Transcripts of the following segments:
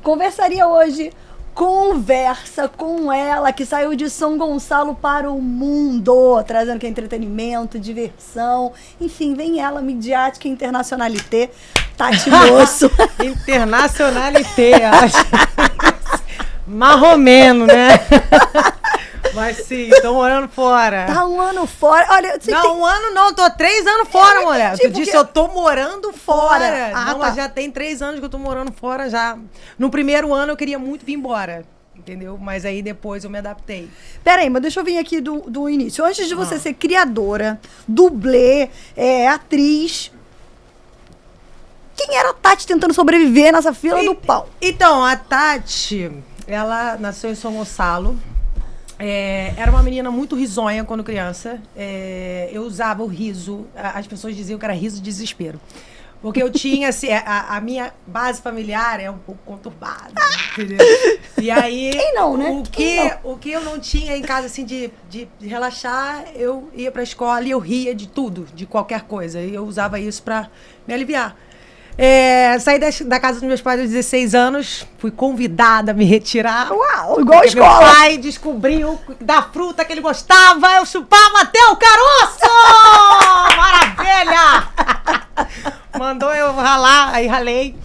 conversaria hoje. Conversa com ela, que saiu de São Gonçalo para o mundo, trazendo que entretenimento, diversão. Enfim, vem ela, midiática internacionalité, Tati Mosso. Internacionalité, acho. Marromeno, né? Mas sim, tô morando fora. Tá um ano fora. Olha, não, tem... um ano não, tô 3 anos fora, mulher. Tu disse, eu tô morando fora. Não, mas já tem 3 anos que eu tô morando fora já. No primeiro ano eu queria muito vir embora, entendeu? Mas aí depois eu me adaptei. Pera aí, mas deixa eu vir aqui do início. Antes de você ser criadora, dublê, atriz... Quem era a Tati tentando sobreviver nessa fila do pau? Então, a Tati, ela nasceu em São Gonçalo. Era uma menina muito risonha quando criança. Eu usava o riso. As pessoas diziam que era riso de desespero. Porque eu tinha, assim, a minha base familiar é um pouco conturbada, entendeu? E aí, quem não, né? O que eu não tinha em casa, assim, de relaxar, eu ia pra escola e eu ria de tudo, de qualquer coisa. E eu usava isso pra me aliviar. Saí da casa dos meus pais aos 16 anos, fui convidada a me retirar. Uau, igual a escola. Meu pai descobriu da fruta que ele gostava, eu chupava até o caroço! Maravilha! Mandou eu ralar, aí ralei.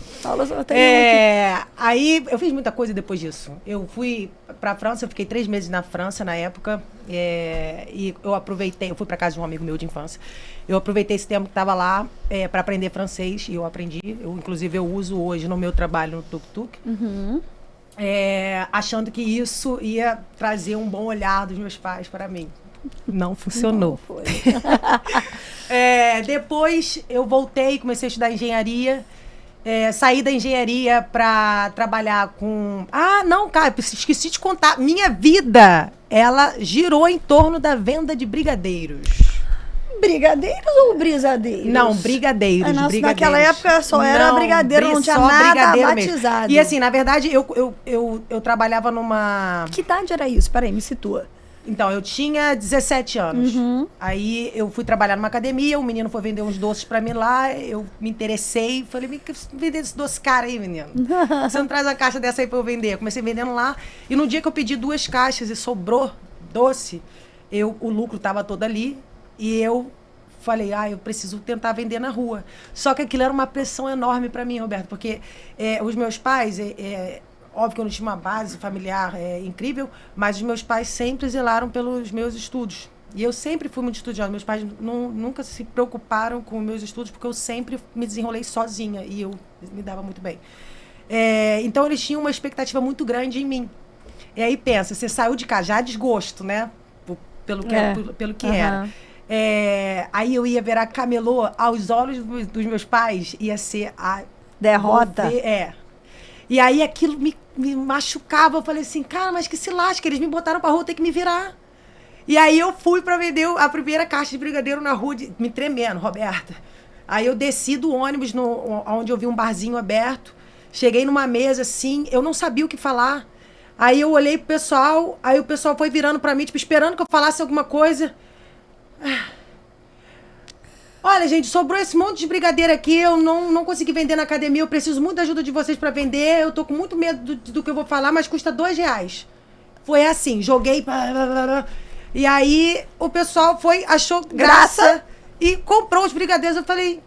Aí eu fiz muita coisa depois disso. Eu fui pra França, eu fiquei 3 meses na França na época. E eu aproveitei, eu fui pra casa de um amigo meu de infância. Eu aproveitei esse tempo que estava lá para aprender francês e eu aprendi. Inclusive, eu uso hoje no meu trabalho no tuk-tuk. Uhum. Achando que isso ia trazer um bom olhar dos meus pais para mim. Não funcionou. Não foi. Depois eu voltei, comecei a estudar engenharia. Saí da engenharia para trabalhar com... cara, esqueci de contar. Minha vida, ela girou em torno da venda de brigadeiros. Brigadeiros ou brisadeiros? Não, brigadeiros. Naquela época só era brigadeiro, não tinha nada batizado. Mesmo. E assim, na verdade, eu trabalhava numa... Que idade era isso? Peraí, me situa. Então, eu tinha 17 anos. Uhum. Aí eu fui trabalhar numa academia, o menino foi vender uns doces pra mim lá, eu me interessei, falei, me vender esse doce cara aí, menino. Você não traz uma caixa dessa aí pra eu vender? Eu comecei vendendo lá, e no dia que eu pedi 2 caixas e sobrou doce, o lucro tava todo ali, e eu falei, eu preciso tentar vender na rua. Só que aquilo era uma pressão enorme pra mim, Roberto, porque os meus pais... Óbvio que eu não tinha uma base familiar incrível, mas os meus pais sempre zelaram pelos meus estudos. E eu sempre fui muito estudiosa. Meus pais nunca se preocuparam com os meus estudos, porque eu sempre me desenrolei sozinha e eu me dava muito bem. Então, eles tinham uma expectativa muito grande em mim. E aí, pensa, você saiu de casa, já a desgosto, né? Pelo que era. Aí eu ia virar camelô aos olhos dos meus pais, ia ser a... derrota. E aí aquilo me machucava. Eu falei assim, cara, mas que se lasca, eles me botaram pra rua, tem que me virar. E aí eu fui pra vender a primeira caixa de brigadeiro na rua, me tremendo, Roberta. Aí eu desci do ônibus, onde eu vi um barzinho aberto. Cheguei numa mesa assim, eu não sabia o que falar. Aí eu olhei pro pessoal, aí o pessoal foi virando pra mim, tipo, esperando que eu falasse alguma coisa. Olha, gente, sobrou esse monte de brigadeiro aqui, eu não consegui vender na academia, eu preciso muito da ajuda de vocês pra vender, eu tô com muito medo do que eu vou falar, mas custa R$2. Foi assim, joguei... E aí o pessoal achou graça e comprou os brigadeiros. Eu falei,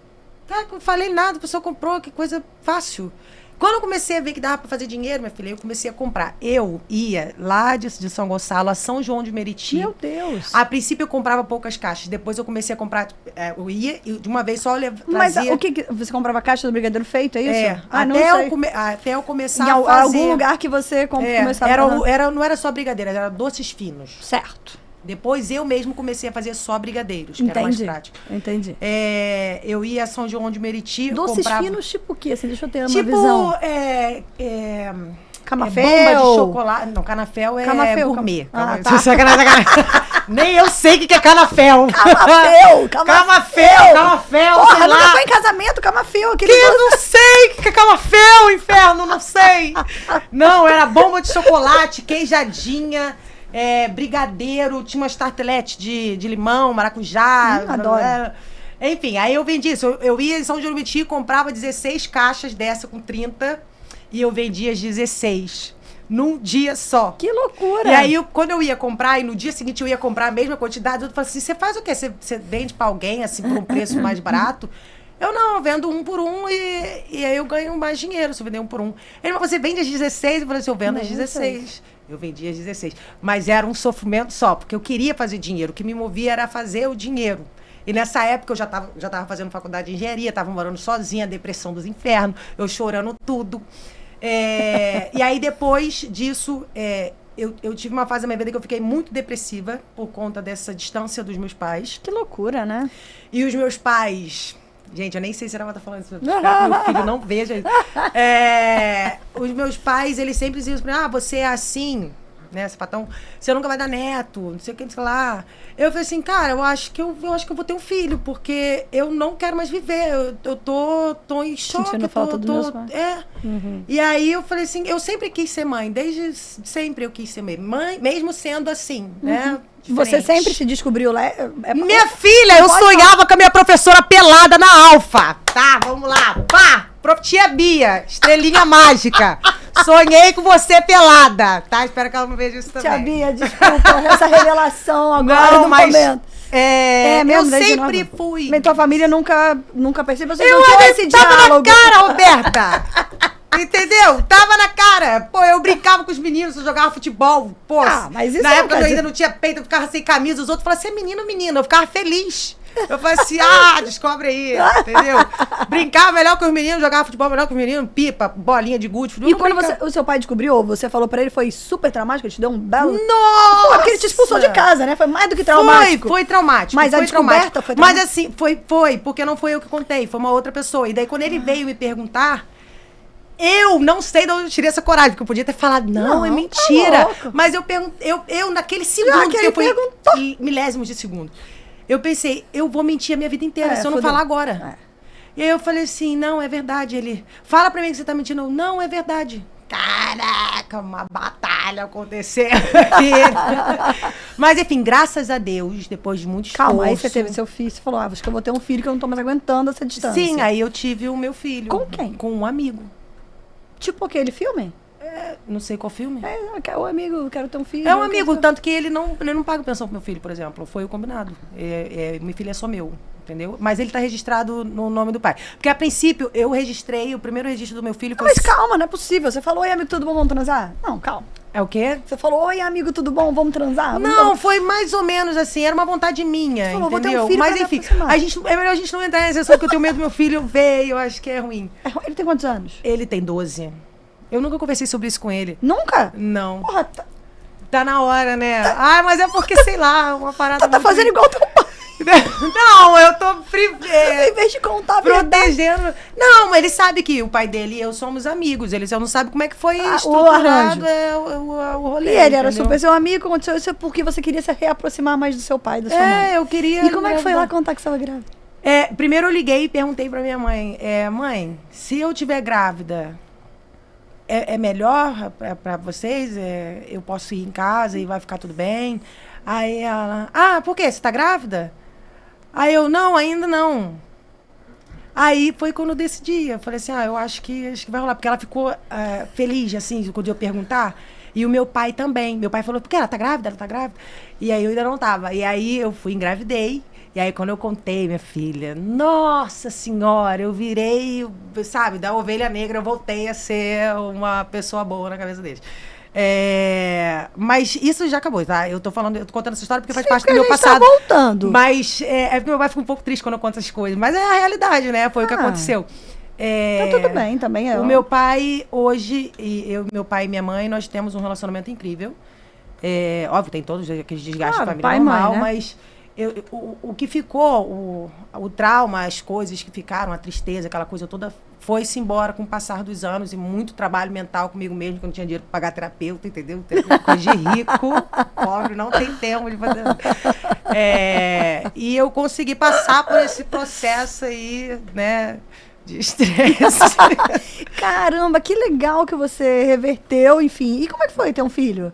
não falei nada, o pessoal comprou, que coisa fácil. Quando eu comecei a ver que dava para fazer dinheiro, minha filha, eu comecei a comprar. Eu ia lá de São Gonçalo a São João de Meriti. Meu Deus! A princípio eu comprava poucas caixas. Depois eu comecei a comprar... eu ia e de uma vez só trazia... Mas o que você comprava caixa do brigadeiro feito, é isso? Até eu começar a fazer... Em algum lugar que você começava a... Não era só brigadeiro, era doces finos. Certo. Depois eu mesmo comecei a fazer só brigadeiros, que era mais prático. Entendi. Eu ia a São João de Meriti, doces comprava... finos tipo o quê? Assim, deixa eu ter uma visão. Camafeu. Bomba de chocolate. Não, canafel é gourmet. Nem eu sei o que é canafel. Camafeu, porra, sei lá. nunca foi em casamento, camafeu. Eu não sei o que é camafeu, inferno, não sei. Não, era bomba de chocolate, queijadinha... brigadeiro, tinha umas tarteletes de limão, maracujá. Adoro. Enfim, aí eu vendi isso. Eu ia em São João de Meriti, comprava 16 caixas dessa com 30 e eu vendi às 16. Num dia só. Que loucura! E aí, quando eu ia comprar, e no dia seguinte eu ia comprar a mesma quantidade, eu falei assim, você faz o quê? Você vende pra alguém, assim, por um preço mais barato? Eu vendo um por um e aí eu ganho mais dinheiro se eu vender um por um. Ele falou, você vende às 16? Eu falei assim, eu vendo às 16. Eu vendi às 16. Mas era um sofrimento só, porque eu queria fazer dinheiro. O que me movia era fazer o dinheiro. E nessa época eu já tava fazendo faculdade de engenharia, tava morando sozinha, depressão dos infernos, eu chorando tudo. E aí, depois disso, eu tive uma fase da minha vida que eu fiquei muito depressiva por conta dessa distância dos meus pais. Que loucura, né? E os meus pais... Gente, eu nem sei se ela tá falando isso, pra meu filho não veja isso. Os meus pais, eles sempre diziam assim, você é assim, né, sapatão, você nunca vai dar neto, não sei o que, não sei o que lá. Eu falei assim, cara, eu acho que eu vou ter um filho, porque eu não quero mais viver, eu tô em choque. Sentindo falta dos meus pais. Uhum. E aí eu falei assim, eu sempre quis ser mãe, desde sempre eu quis ser mãe, mesmo sendo assim, né? Diferente. Você sempre se descobriu lá? Minha filha, eu sonhava com a minha professora pelada na Alfa. Tá, vamos lá. Pá! Tia Bia, estrelinha mágica. Sonhei com você pelada, tá? Espero que ela não veja isso também. Tia Bia, desculpa, essa revelação agora no momento. Mesmo, eu sempre fui. Mas tua família nunca percebeu? Você eu não tinha esse diálogo. Na cara, Roberta! Entendeu? Tava na cara. Pô, eu brincava com os meninos, eu jogava futebol. Pô, mas isso na época eu ainda não tinha peito, eu ficava sem camisa. Os outros falavam, você é menino. Eu ficava feliz. Eu falei assim, descobre aí, entendeu? Brincava melhor com os meninos, jogava futebol melhor com os meninos, pipa, bolinha de gude. E quando o seu pai descobriu, ou você falou pra ele, foi super traumático? Ele te deu um belo... Nossa! Pô, porque ele te expulsou de casa, né? Foi mais do que traumático. Foi traumático. Mas foi a descoberta foi traumática? Mas assim, foi, porque não foi eu que contei, foi uma outra pessoa. E daí quando ele veio me perguntar... Eu não sei de onde eu tirei essa coragem, porque eu podia ter falado, não é mentira. Tá, mas eu naquele segundo que eu fui milésimos de segundo, eu pensei, eu vou mentir a minha vida inteira se eu não falar agora. E aí eu falei assim, não, é verdade. Ele, fala pra mim que você tá mentindo. Não, é verdade. Caraca, uma batalha aconteceu. Mas enfim, graças a Deus, depois de muito esforço... Calma, aí você teve seu filho, você falou, acho que eu vou ter um filho que eu não tô mais aguentando essa distância. Sim, aí eu tive o meu filho. Com quem? Com um amigo. Tipo aquele filme? Não sei qual filme. O amigo, quero ter um filho. É um amigo, tanto que ele não paga pensão pro meu filho, por exemplo. Foi o combinado. Meu filho é só meu, entendeu? Mas ele tá registrado no nome do pai. Porque, a princípio, eu registrei, o primeiro registro do meu filho foi... Mas calma, não é possível. Você falou, oi, amigo, tudo bom, vamos transar? Não, calma. É o quê? Você falou, oi, amigo, tudo bom, vamos transar? Não, foi mais ou menos assim, era uma vontade minha, falou, entendeu? Vou ter um filho. Mas enfim, é melhor a gente não entrar nessa questão, porque eu tenho medo do meu filho ver, eu acho que é ruim. Ele tem quantos anos? Ele tem 12. Eu nunca conversei sobre isso com ele. Nunca? Não. Porra, tá na hora, né? Mas é porque, sei lá, uma parada... Tá fazendo igual teu pai. Não, eu tô em vez de contar a protegendo. Não, ele sabe que o pai dele e eu somos amigos. Ele só não sabe como é que foi estruturado o rolê. E ele era super seu amigo, aconteceu isso porque você queria se reaproximar mais do seu pai, da sua mãe. Eu queria. E como é que foi lá contar que você estava grávida? Primeiro eu liguei e perguntei pra minha mãe, mãe, se eu tiver grávida, é melhor pra vocês? Eu posso ir em casa e vai ficar tudo bem? Aí ela, por quê? Você tá grávida? Aí eu, não, ainda não. Aí foi quando eu decidi. Eu falei assim, eu acho que vai rolar. Porque ela ficou feliz, assim, quando eu perguntar. E o meu pai também. Meu pai falou, por que ela tá grávida? Ela tá grávida? E aí eu ainda não tava. E aí eu fui, engravidei. E aí quando eu contei, minha filha, nossa senhora, eu virei, sabe, da ovelha negra, eu voltei a ser uma pessoa boa na cabeça deles. Mas isso já acabou, tá? Eu tô contando essa história porque faz parte do meu passado. Tá voltando. Mas porque meu pai fica um pouco triste quando eu conto essas coisas. Mas é a realidade, né? Foi o que aconteceu. Tá tudo bem, também é. O meu pai, hoje, meu pai e minha mãe, nós temos um relacionamento incrível. Óbvio, tem todos aqueles desgastes de família pai, normal, mãe, né? mas o que ficou, o trauma, as coisas que ficaram, a tristeza, aquela coisa toda, foi-se embora com o passar dos anos e muito trabalho mental comigo mesmo, que eu não tinha dinheiro para pagar terapeuta, entendeu? Coisa de rico, pobre, não tem tempo de fazer. E eu consegui passar por esse processo aí, né, de estresse. Caramba, que legal que você reverteu, enfim. E como é que foi ter um filho?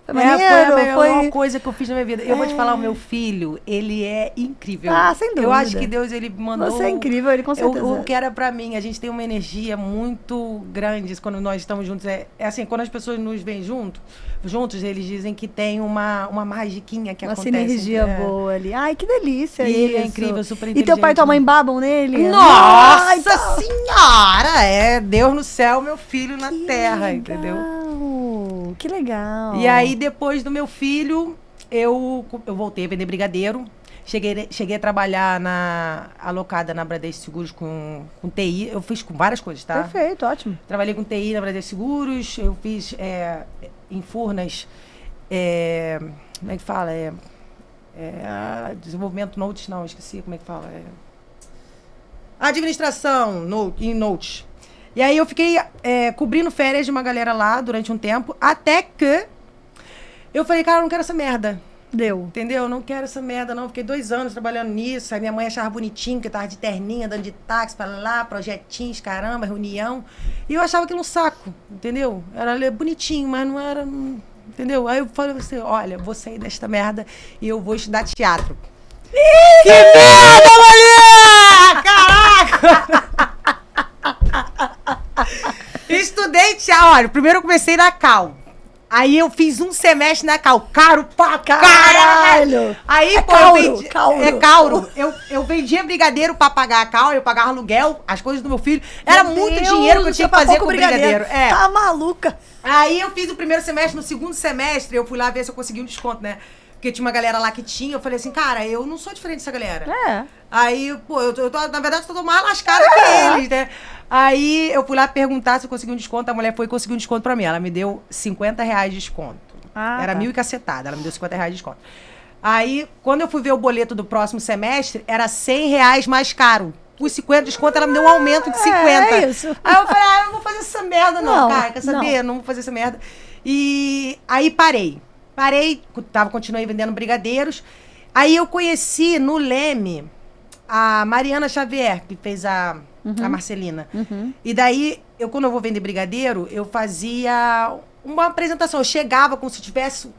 Foi maneiro? Foi a melhor coisa que eu fiz na minha vida. Eu vou te falar, o meu filho, ele é incrível. Ah, sem dúvida. Eu acho que Deus, ele mandou... Você é incrível, ele com certeza. O que era pra mim, a gente tem uma energia muito grande quando nós estamos juntos. É assim, quando as pessoas nos veem juntos, eles dizem que tem uma magiquinha que acontece. Uma sinergia boa ali. Ai, que delícia e isso. ele é incrível, super inteligente. E teu pai e tua mãe babam nele? Nossa Senhora! É Deus no céu, meu filho na terra, entendeu? Que legal. E aí, depois do meu filho, eu voltei a vender brigadeiro. Cheguei a trabalhar alocada na Bradesco Seguros com TI. Eu fiz com várias coisas, tá? Perfeito, ótimo. Trabalhei com TI na Bradesco Seguros. Eu fiz em Furnas, como é que fala? Desenvolvimento Notes, não, esqueci como é que fala. Administração em Notes. E aí eu fiquei cobrindo férias de uma galera lá durante um tempo, até que eu falei, cara, eu não quero essa merda. Deu. Entendeu? Eu não quero essa merda, não. Fiquei 2 anos trabalhando nisso. Aí minha mãe achava bonitinho, que eu tava de terninha, dando de táxi pra lá, projetinhos, caramba, reunião. E eu achava aquilo um saco, entendeu? Era bonitinho, mas não era... Entendeu? Aí eu falei assim, olha, vou sair desta merda e eu vou estudar teatro. Que merda, mulher! Caraca! Estudei teatro. Olha, primeiro eu comecei na Cal. Aí eu fiz um semestre na Cal. Caro pra caralho! Aí, Cauro. Eu vendia brigadeiro pra pagar a Cal, eu pagava aluguel, as coisas do meu filho. Era muito dinheiro que eu tinha que fazer com brigadeiro. Tá maluca? Aí eu fiz o primeiro semestre, no segundo semestre eu fui lá ver se eu conseguia um desconto, né? Porque tinha uma galera lá que tinha, eu falei assim, cara, eu não sou diferente dessa galera. Aí, pô, na verdade, eu tô mais lascada que eles, né? Aí eu fui lá perguntar se eu consegui um desconto, a mulher foi e conseguiu um desconto pra mim. Ela me deu R$50 de desconto. Era 1.000 e cacetada, ela me deu R$50 de desconto. Aí, quando eu fui ver o boleto do próximo semestre, era R$100 mais caro. Os 50 de desconto, ela me deu um aumento de 50. É isso. Aí eu falei, eu não vou fazer essa merda não, cara, quer saber? Não vou fazer essa merda. E aí parei, continuei vendendo brigadeiros. Aí eu conheci no Leme a Mariana Xavier, que fez a Marcelina. E daí, quando eu vou vender brigadeiro, eu fazia uma apresentação. Eu chegava como se tivesse...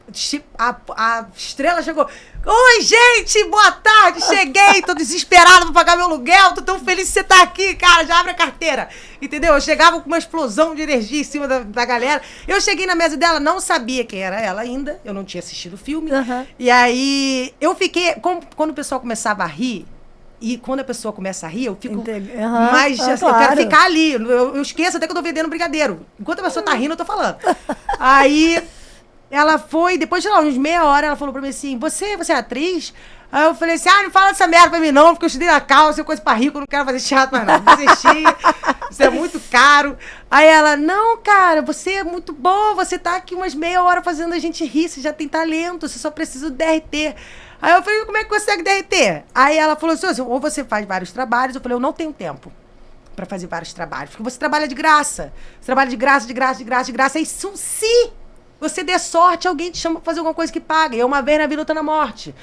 A estrela chegou... Oi, gente! Boa tarde! Cheguei! Tô desesperada pra pagar meu aluguel. Tô tão feliz que você tá aqui, cara. Já abre a carteira. Entendeu? Eu chegava com uma explosão de energia em cima da galera. Eu cheguei na mesa dela, não sabia quem era ela ainda. Eu não tinha assistido o filme. E aí, eu fiquei... Quando o pessoal começava a rir... E quando a pessoa começa a rir, eu fico mais... Assim, claro. Eu quero ficar ali. Eu esqueço até que eu tô vendendo brigadeiro. Enquanto a pessoa tá rindo, eu tô falando. Aí, ela foi... Depois de lá, uns meia hora, ela falou pra mim assim, você é atriz? Aí eu falei assim, não fala dessa merda pra mim não, porque eu estudei na Cal, isso é coisa pra rico, eu não quero fazer teatro mais não. Desisti, isso é muito caro. Aí ela, não, cara, você é muito boa, você tá aqui umas meia hora fazendo a gente rir, você já tem talento, você só precisa do DRT. Aí eu falei, como é que consegue derreter? Aí ela falou assim, ou você faz vários trabalhos. Eu falei, eu não tenho tempo pra fazer vários trabalhos. Porque você trabalha de graça. Você trabalha de graça. Aí se você der sorte, alguém te chama pra fazer alguma coisa que paga. E uma vez na vida, outra na morte.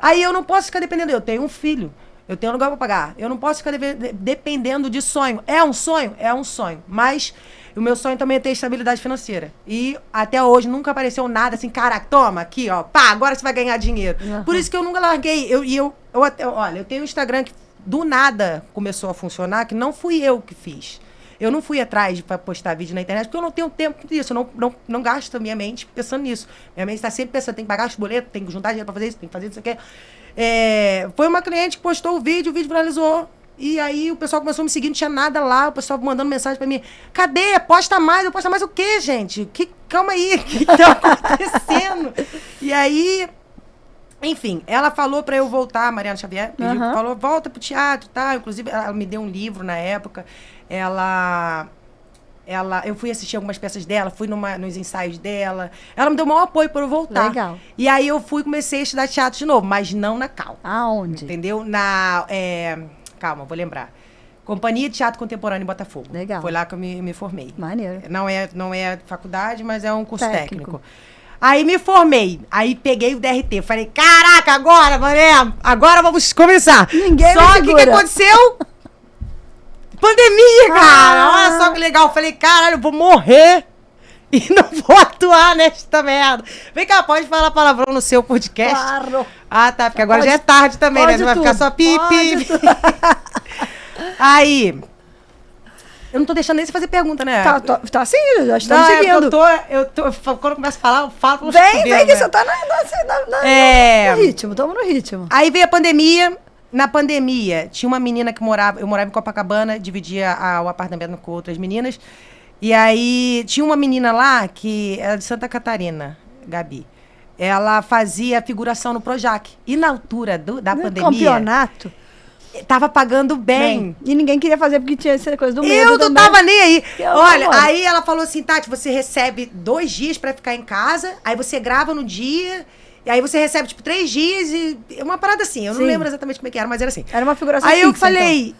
Aí eu não posso ficar dependendo. Eu tenho um filho. Eu tenho um lugar pra pagar. Eu não posso ficar dependendo de sonho. É um sonho? É um sonho. Mas... o meu sonho também é ter estabilidade financeira. E até hoje nunca apareceu nada assim, caraca, toma aqui, ó, pá, agora você vai ganhar dinheiro. Por isso que eu nunca larguei. Olha, eu tenho um Instagram que do nada começou a funcionar, que não fui eu que fiz. Eu não fui atrás para postar vídeo na internet, porque eu não tenho tempo disso. Eu não gasto a minha mente pensando nisso. Minha mente está sempre pensando, tem que pagar os boletos, tem que juntar dinheiro para fazer isso, tem que fazer isso aqui. Foi uma cliente que postou o vídeo viralizou. E aí o pessoal começou a me seguir, não tinha nada lá, o pessoal mandando mensagem pra mim, cadê? Posta mais, eu posto mais o quê, gente? Calma aí, o que tá acontecendo? E aí, enfim, ela falou pra eu voltar, a Mariana Xavier, falou, volta pro teatro, tá? Inclusive, ela me deu um livro na época, eu fui assistir algumas peças dela, fui nos ensaios dela, ela me deu o maior apoio pra eu voltar. Legal. E aí eu comecei a estudar teatro de novo, mas não na Cal. Aonde? Entendeu? Calma, vou lembrar. Companhia de Teatro Contemporâneo em Botafogo. Legal. Foi lá que eu me formei. Maneiro. Não é faculdade, mas é um curso técnico. Aí me formei. Aí peguei o DRT. Falei, caraca, agora, mané, agora vamos começar. Ninguém Só que o que aconteceu? Pandemia, cara. Olha só que legal. Falei, caralho, eu vou morrer. e não vou atuar nesta merda. Vem cá, pode falar palavrão no seu podcast? Claro. Ah, tá, porque agora já é tarde também, né? Não vai ficar só pipi. Aí... Eu não tô deixando nem você fazer pergunta, né? Tá sim, já estamos seguindo. Quando eu começo a falar, eu falo vem, que você tá no ritmo, tamo no ritmo. Aí veio a pandemia. Na pandemia, tinha uma menina que eu morava em Copacabana, dividia o apartamento com outras meninas. E aí, tinha uma menina lá, que era de Santa Catarina, Gabi. Ela fazia figuração no Projac. E na altura da pandemia... Campeonato? Tava pagando bem. E ninguém queria fazer porque tinha essa coisa do medo. Eu não tava nem aí. Olha, aí ela falou assim, Tati, você recebe 2 dias pra ficar em casa, aí você grava no dia, e aí você recebe, tipo, 3 dias e... Uma parada assim, eu não lembro exatamente como é que era, mas era assim. Era uma figuração Aí fixa, eu falei,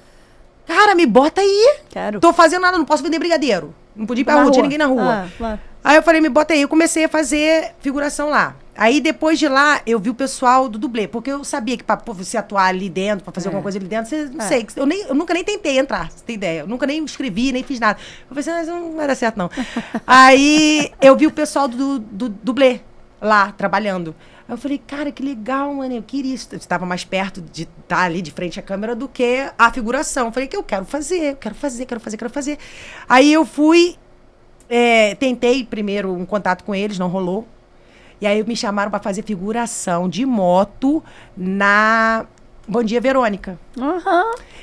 cara, me bota aí. Quero. Tô fazendo nada, não posso vender brigadeiro. Não podia ir pra rua, tinha ninguém na rua. Claro. Aí eu falei, me bota aí. Eu comecei a fazer figuração lá. Aí depois de lá, eu vi o pessoal do dublê. Porque eu sabia que pra você atuar ali dentro, pra fazer alguma coisa ali dentro, você não sei. Eu nunca nem tentei entrar, você tem ideia. Eu nunca nem escrevi, nem fiz nada. Eu pensei, mas não vai dar certo, não. Aí eu vi o pessoal do dublê lá, trabalhando. Aí eu falei, cara, que legal, mano. Eu queria isso. Eu estava mais perto de estar ali de frente à câmera do que a figuração. Eu falei, que eu quero fazer. Aí eu fui... tentei primeiro um contato com eles, não rolou. E aí me chamaram para fazer figuração de moto na Bom Dia Verônica.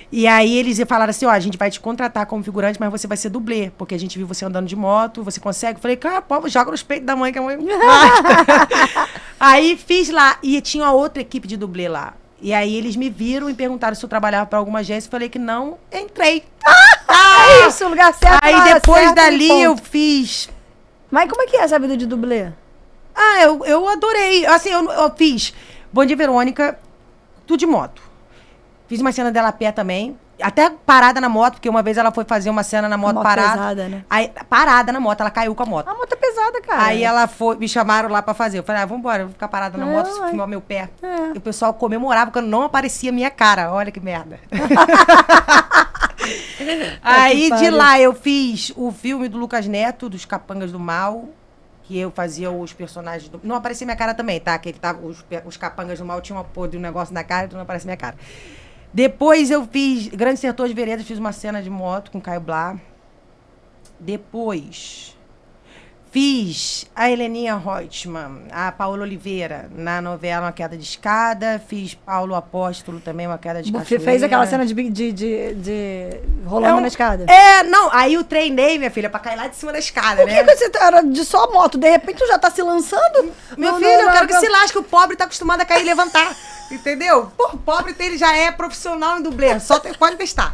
E aí eles falaram assim, a gente vai te contratar como figurante, mas você vai ser dublê, porque a gente viu você andando de moto, você consegue? Eu falei, cara, pô, joga nos peitos da mãe, que a mãe... Aí fiz lá, e tinha uma outra equipe de dublê lá. E aí eles me viram e perguntaram se eu trabalhava para alguma agência, eu falei que não, entrei. É isso, o lugar certo. Aí depois dali eu fiz... Mas como é que é essa vida de dublê? Eu adorei. Assim, eu fiz Bom Dia Verônica, tudo de moto. Fiz uma cena dela a pé também. Até parada na moto, porque uma vez ela foi fazer uma cena na moto parada. Pesada, né? Aí, parada na moto, ela caiu com a moto. A moto é pesada, cara. Aí ela foi, me chamaram lá pra fazer. Eu falei, vambora, eu vou ficar parada na moto, filmar meu pé. E o pessoal comemorava quando não aparecia a minha cara. Olha que merda. Aí de lá eu fiz o filme do Lucas Neto, dos Capangas do Mal, que eu fazia os personagens... Não aparecia minha cara também, tá? Que ele tava, os Capangas do Mal tinham uma porra de um negócio na cara, então não aparecia minha cara. Depois eu fiz Grande Sertão de Veredas, fiz uma cena de moto com Caio Blá. Depois fiz a Heleninha Reutemann, a Paola Oliveira, na novela Uma Queda de Escada. Fiz Paulo Apóstolo também, Uma Queda de Cachoeira. Você fez aquela cena de rolando na escada? Não, aí eu treinei, minha filha, pra cair lá de cima da escada, Por que você era de só moto? De repente tu já tá se lançando? Meu filho, eu quero que se lasque, o pobre tá acostumado a cair e levantar. Entendeu? Pô, o pobre ele já é profissional em dublê, pode testar.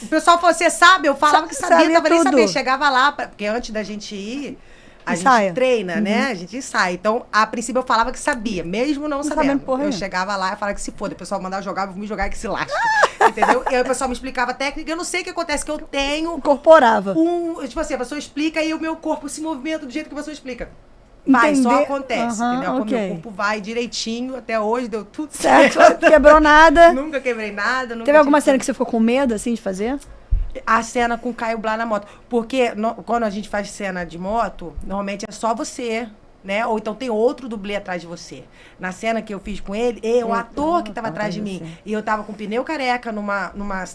O pessoal falou, você sabe? Eu falava que sabia, tava nem sabendo. Chegava lá, porque antes da gente ir, a gente treina, né? A gente ensaia. Então, a princípio eu falava que sabia, mesmo não sabendo. Eu chegava lá e falava que se foda. O pessoal mandava jogar, eu vou me jogar e que se lasque. Entendeu? E aí o pessoal me explicava a técnica. Eu não sei o que acontece, que eu tenho... Incorporava. Tipo assim, a pessoa explica e o meu corpo se movimenta do jeito que a pessoa explica. Só acontece, entendeu? Quando meu corpo vai direitinho, até hoje deu tudo certo. Quebrou nada. Nunca quebrei nada. Teve alguma cena que você ficou com medo, assim, de fazer? A cena com o Caio Blá na moto. Porque quando a gente faz cena de moto, normalmente é só você, né? Ou então tem outro dublê atrás de você. Na cena que eu fiz com ele, o ator que estava atrás de mim. E eu tava com pneu careca numa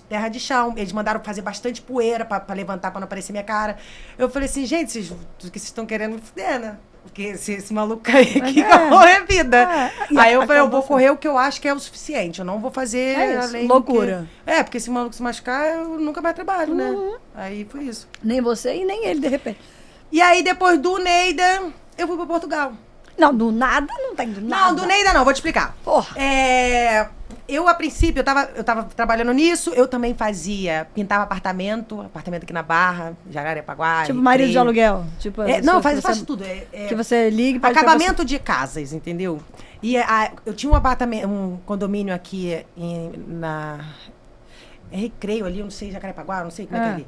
terra de chão. Eles mandaram fazer bastante poeira pra levantar, pra não aparecer minha cara. Eu falei assim, gente, o que vocês estão querendo me fuder, né? Porque esse maluco aí aqui vai morrer vida. Aí eu falei, eu vou correr o que eu acho que é o suficiente. Eu não vou fazer além loucura. Porque se o maluco se machucar, eu nunca mais trabalho, né? Aí foi isso. Nem você e nem ele, de repente. E aí, depois do Neida, eu fui pra Portugal. Não, do nada não tem do nada. Não, do Neida não, vou te explicar. Porra. Eu, a princípio, eu tava trabalhando nisso, eu também pintava apartamento aqui na Barra, Jacarepaguá. Tipo marido de aluguel? Tipo, não, faço tudo. Que você liga e pode acabamento de casas, entendeu? E eu tinha um condomínio aqui na Recreio ali, eu não sei, Jacarepaguá, não sei como é que é ali.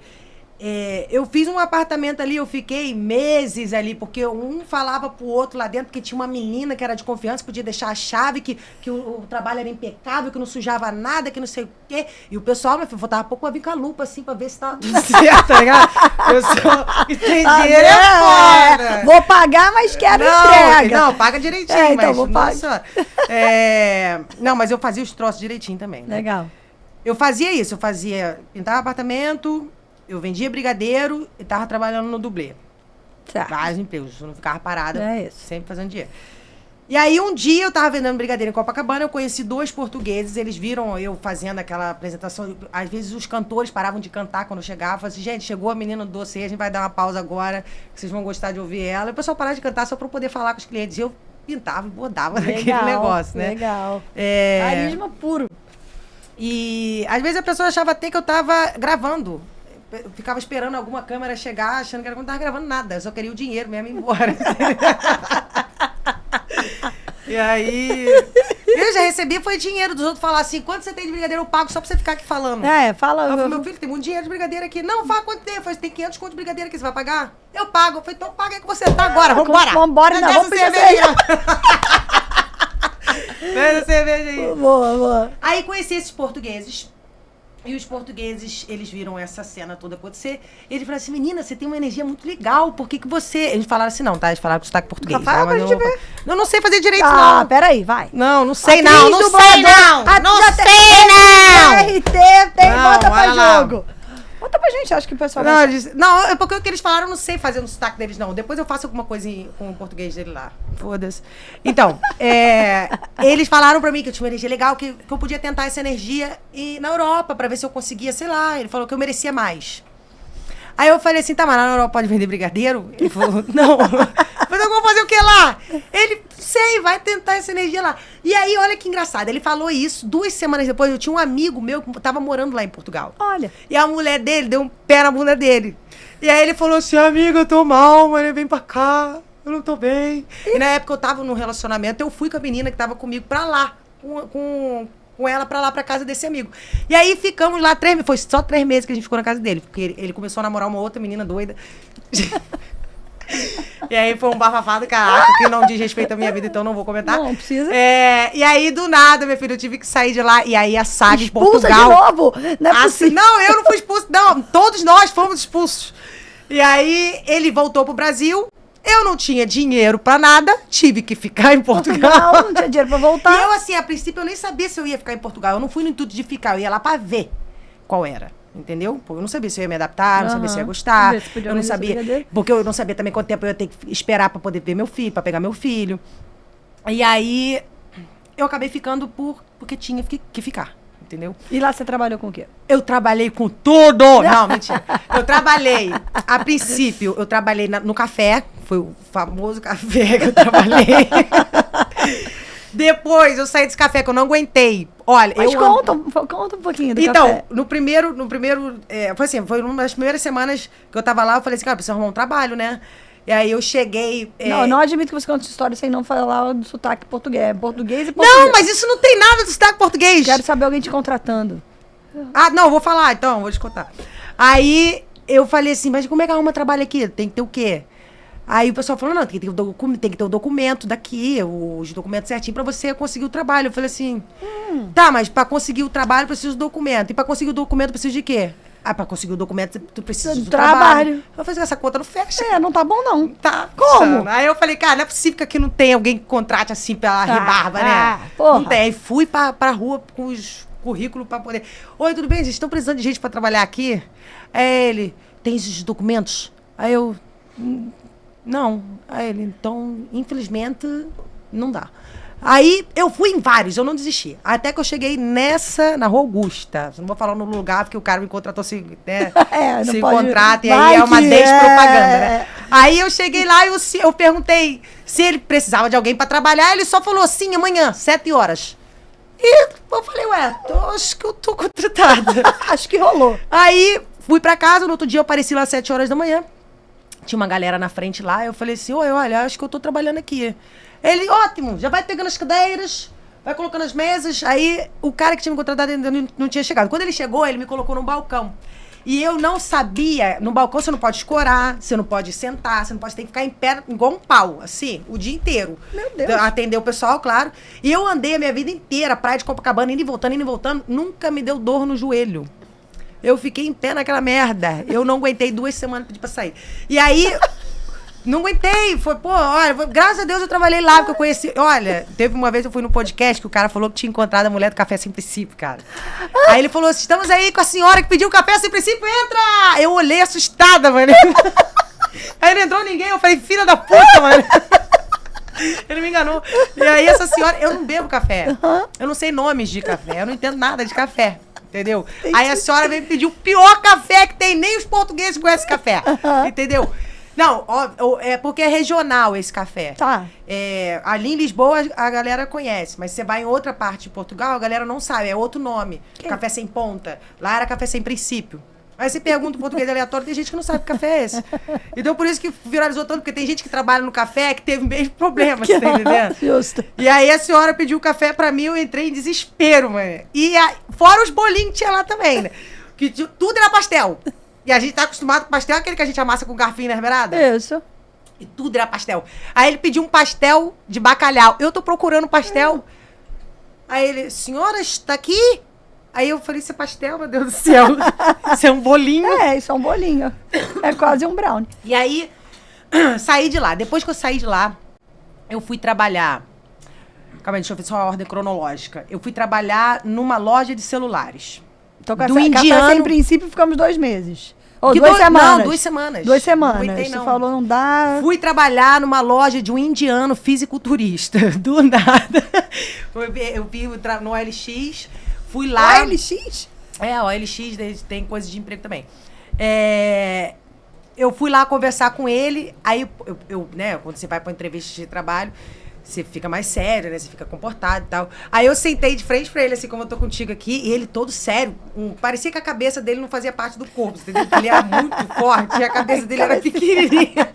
eu fiz um apartamento ali, eu fiquei meses ali, porque um falava pro outro lá dentro, porque tinha uma menina que era de confiança, podia deixar a chave, que o trabalho era impecável, que não sujava nada, que não sei o quê. E o pessoal, meu filho, faltava pouco pra vir com a lupa, assim, pra ver se tá tudo certo, tá ligado? Dinheiro foda. Vou pagar, mas quero entrega. Não, paga direitinho, então mas, vou nossa. Não, mas eu fazia os troços direitinho também, né? Legal. Eu fazia isso, pintava apartamento, eu vendia brigadeiro e tava trabalhando no dublê. Certo. Vários empregos, eu não ficava parada, sempre fazendo dinheiro. E aí um dia eu tava vendendo brigadeiro em Copacabana, eu conheci 2 portugueses, eles viram eu fazendo aquela apresentação, às vezes os cantores paravam de cantar quando eu chegava, falavam assim, gente, chegou a menina do doce, a gente vai dar uma pausa agora, que vocês vão gostar de ouvir ela. E o pessoal parava de cantar só pra eu poder falar com os clientes. E eu pintava e bordava naquele negócio, né? Legal. Carisma puro. E às vezes a pessoa achava até que eu tava gravando. Eu ficava esperando alguma câmera chegar, achando que eu não tava gravando nada. Eu só queria o dinheiro mesmo e ir embora. E aí... Eu já recebi, foi dinheiro dos outros falar assim, quanto você tem de brigadeiro, eu pago só pra você ficar aqui falando. Fala... Eu falei, meu filho, tem muito dinheiro de brigadeiro aqui. Não, fala quanto tem. Eu falei, tem 500 conto de brigadeiro aqui, você vai pagar? Eu pago. Eu falei, então paga aí que você tá agora, vambora. Vambora, não, vamos pedir cerveja. Pega cerveja aí. Boa. Aí conheci esses portugueses. E os portugueses, eles viram essa cena toda acontecer. E eles falaram assim, menina, você tem uma energia muito legal. Por que você... Eles falaram assim, não, tá? Eles falaram com sotaque português. Fala pra gente ver. Eu não sei fazer direito, não. Peraí, vai. Não sei não. Não sei não. RT, tem, não, bota pra jogo. Lá. Conta pra gente, acho que o pessoal Não, é porque o que eles falaram, eu não sei fazer no sotaque deles, não. Depois eu faço alguma coisa com o português dele lá. Foda-se. Então, eles falaram pra mim que eu tinha uma energia legal, que eu podia tentar essa energia na Europa, pra ver se eu conseguia, sei lá. Ele falou que eu merecia mais. Aí eu falei assim, tá, mas na Europa pode vender brigadeiro? Ele falou, não. Mas eu vou fazer o que lá? Ele, sei, vai tentar essa energia lá. E aí, olha que engraçado, ele falou isso, 2 semanas depois, eu tinha um amigo meu que tava morando lá em Portugal. Olha. E a mulher dele deu um pé na bunda dele. E aí ele falou assim, amiga, eu tô mal, mas vem pra cá, eu não tô bem. E na época eu tava num relacionamento, eu fui com a menina que tava comigo pra lá, com ela pra lá, pra casa desse amigo. E aí ficamos lá 3 meses, foi só 3 meses que a gente ficou na casa dele, porque ele começou a namorar uma outra menina doida. E aí foi um bafafá do caraca, que não diz respeito à minha vida, então não vou comentar. Não precisa. E aí, do nada, minha filha, eu tive que sair de lá. E aí a saga em Expulsa Portugal... de novo? Não é possível. Não, eu não fui expulso, não. Todos nós fomos expulsos. E aí ele voltou pro Brasil. Eu não tinha dinheiro pra nada, tive que ficar em Portugal. Não tinha dinheiro pra voltar. E eu, assim, a princípio, eu nem sabia se eu ia ficar em Portugal. Eu não fui no intuito de ficar, eu ia lá pra ver qual era. Entendeu? Porque eu não sabia se eu ia me adaptar, não sabia se eu ia gostar. Eu não sabia. Porque eu não sabia também quanto tempo eu ia ter que esperar pra poder ver meu filho, pra pegar meu filho. E aí eu acabei ficando porque tinha que ficar. Entendeu? E lá você trabalhou com o quê? Eu trabalhei com tudo! Não, mentira. Eu trabalhei, a princípio, eu trabalhei no café. Foi o famoso café que eu trabalhei. Depois eu saí desse café que eu não aguentei. Olha, mas conta um pouquinho do café. Então, no primeiro, foi assim, foi uma das primeiras semanas que eu tava lá, eu falei assim, cara, preciso arrumar um trabalho, né? E aí eu cheguei... Não admito que você conte essa história sem não falar do sotaque português. Português e português. Não, mas isso não tem nada do sotaque português. Quero saber alguém te contratando. Não, vou falar então, vou te contar. Aí eu falei assim, mas como é que arruma trabalho aqui? Tem que ter o quê? Aí o pessoal falou, não, tem que ter o documento daqui, os documentos certinho pra você conseguir o trabalho. Eu falei assim, tá, mas pra conseguir o trabalho preciso do documento. E pra conseguir o documento preciso de quê? Pra conseguir o documento, tu precisa do trabalho. Eu falei, essa conta não fecha. Não tá bom, não. Tá. Como? Aí eu falei, cara, não é possível que aqui não tem alguém que contrate assim pela rebarba, né? Porra. Não tem. Aí fui pra rua com os currículos pra poder... Oi, tudo bem? Vocês estão precisando de gente pra trabalhar aqui? Ele, tem esses documentos? Aí eu... Não. Aí ele, então, infelizmente, não dá. Aí eu fui em vários, eu não desisti. Até que eu cheguei na Rua Augusta. Não vou falar no lugar, porque o cara me contratou se contrata, e aí é uma despropaganda, né? Aí eu cheguei lá e eu perguntei se ele precisava de alguém pra trabalhar. Ele só falou assim, amanhã, 7 horas. E eu falei, acho que eu tô contratada. Acho que rolou. Aí fui pra casa, no outro dia eu apareci lá às 7 horas da manhã. Tinha uma galera na frente lá, eu falei assim, olha, acho que eu tô trabalhando aqui. Ele, ótimo, já vai pegando as cadeiras, vai colocando as mesas. Aí o cara que tinha me contratado ainda não tinha chegado. Quando ele chegou, ele me colocou num balcão. E eu não sabia, no balcão você não pode escorar, você não pode sentar, você não pode ter que ficar em pé igual um pau, assim, o dia inteiro. Meu Deus. Atender o pessoal, claro. E eu andei a minha vida inteira, praia de Copacabana, indo e voltando, nunca me deu dor no joelho. Eu fiquei em pé naquela merda. Eu não aguentei 2 semanas, pedi pra sair. E aí... Não aguentei, foi, pô, olha, graças a Deus eu trabalhei lá, porque eu conheci, olha, teve uma vez eu fui no podcast que o cara falou que tinha encontrado a mulher do Café Sem Princípio, cara. Aí ele falou assim, estamos aí com a senhora que pediu o Café Sem Princípio, entra! Eu olhei assustada, mano. Aí não entrou ninguém, eu falei, filha da puta, mano. Ele me enganou. E aí essa senhora, eu não bebo café, eu não sei nomes de café, eu não entendo nada de café. Entendeu? Aí a senhora veio me pedir o pior café que tem, nem os portugueses conhecem café. Entendeu? Não, é porque é regional esse café. Tá. Ali em Lisboa a galera conhece, mas você vai em outra parte de Portugal, a galera não sabe, é outro nome. Café sem ponta. Lá era café sem princípio. Aí você pergunta o português aleatório, tem gente que não sabe que café é esse. Então por isso que viralizou tanto, porque tem gente que trabalha no café que teve o mesmo problema, você tá entendendo? Justo. E aí a senhora pediu café pra mim, eu entrei em desespero, mano. E fora os bolinhos que tinha lá também, né? Que tudo era pastel. E a gente tá acostumado com pastel, aquele que a gente amassa com garfinho na esmerada? Isso. E tudo era pastel. Aí ele pediu um pastel de bacalhau. Eu tô procurando pastel. Aí ele, senhora, está aqui? Aí eu falei, isso é pastel, meu Deus do céu. Isso é um bolinho. Isso é um bolinho. É quase um brownie. E aí, saí de lá. Depois que eu saí de lá, eu fui trabalhar... Calma aí, deixa eu ver só a ordem cronológica. Eu fui trabalhar numa loja de celulares. Então, do indiano... Café Sem Princípio, ficamos 2 meses. Ou Que 2 semanas. Não, 2 semanas. 2 semanas. Não aguentei, Você não. falou, não dá... Fui trabalhar numa loja de um indiano fisiculturista. Do nada. Eu vi no OLX, fui lá... OLX? O OLX tem coisa de emprego também. Eu fui lá conversar com ele, aí né, quando você vai pra entrevista de trabalho, você fica mais sério, né? Você fica comportado e tal. Aí eu sentei de frente pra ele, assim como eu tô contigo aqui, e ele todo sério. Parecia que a cabeça dele não fazia parte do corpo, entendeu? Porque ele era muito forte e a cabeça dele era pequenininha.